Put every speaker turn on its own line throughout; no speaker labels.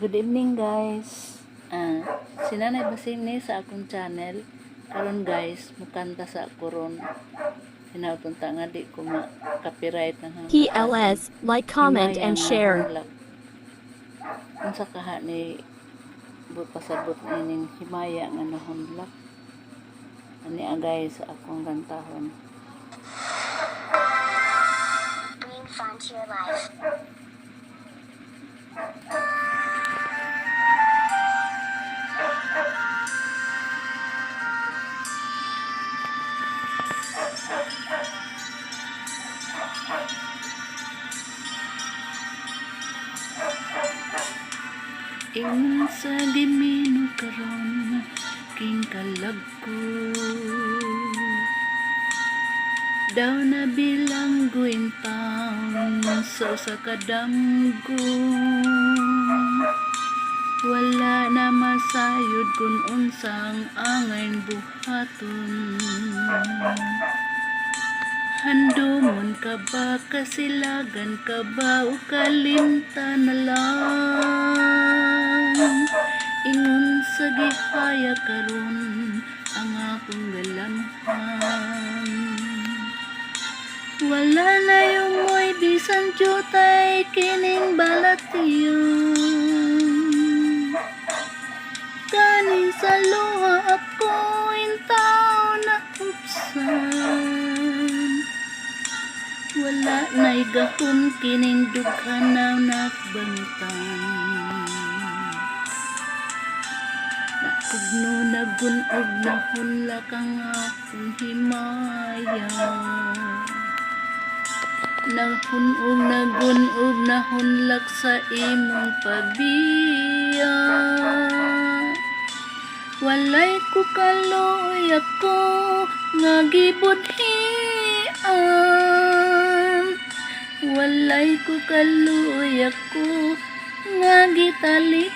Good evening guys. Si Nanay Basing ni sa akong channel. Karon guys, mukanta sa koron. Hinautunta nga di ko ma-copyright ng
PLS, like, comment, and share.
Unsa kaha ni pasabot na ining himaya nga nahunlak. Ani guys sa akong kantahon.
Bring fun to your life.
Ingon sa gimino karon king kalagko daw na bilangguin taon sa kadamgo wala na masayod kung unsang angayn buhaton handumon ka ba kasilagan ka ba o kalimta na lang ingon sa gihaya karon ang akong galamhan wala na yung mo'y bisan jutay kining balatiyon kanin sa luha ako intaw na upsan wala na'y gahom kining dughan na nakbantang nakugno nagunog na hunlak ang akong himaya nagunog na hunlak sa imong pabiya walay ko kaluoy ako nga gibudhian walay ko kaluoy ako nga gitalikdan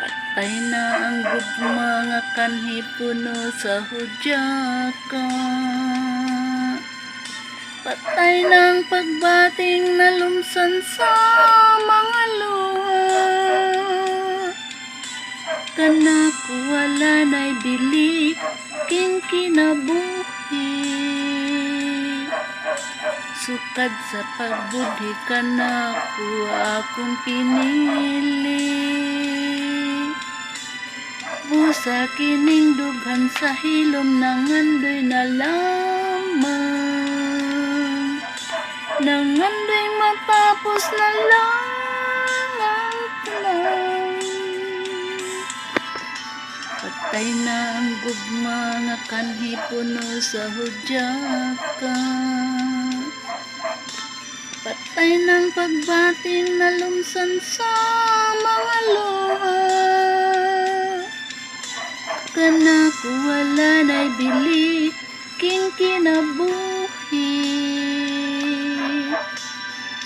patay na ang gugma nga kanhi puno sa hudyaka patay na ang pagbating nalumsan sa mga luha kanako wala na'y bili king kinabuhi sukad sa pagbudhi kanako akong pinili busa kining dughan sa hilom nangandoy na lamang nangandoy matapos na lang ang tanan patay na ang gugma nga kanhi puno sa hudyaka patay ng pagbating na lumsan sa mga luha kanako wala na'y bili king kinabuhi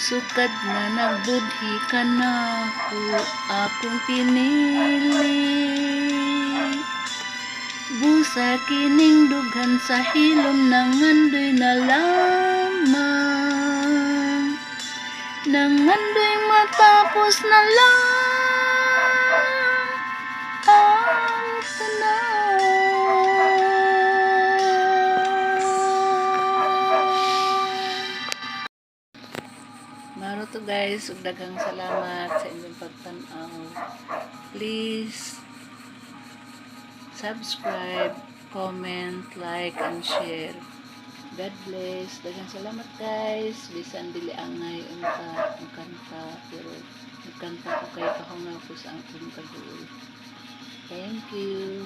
sukad na nagbudhi kanako akong pinili busa kining dughan sa hilom nangandoy na lamang nangandoy matapos na lang ang tanan. Maro to guys, ug daghang salamat sa inyong pagtan-aw. Please subscribe, comment, like, and share. God bless. Daghang salamat guys. Bisan dili angay unta ang kanta, pero nagkanta ko kay kahunga ko sa akong kaduol. Thank you.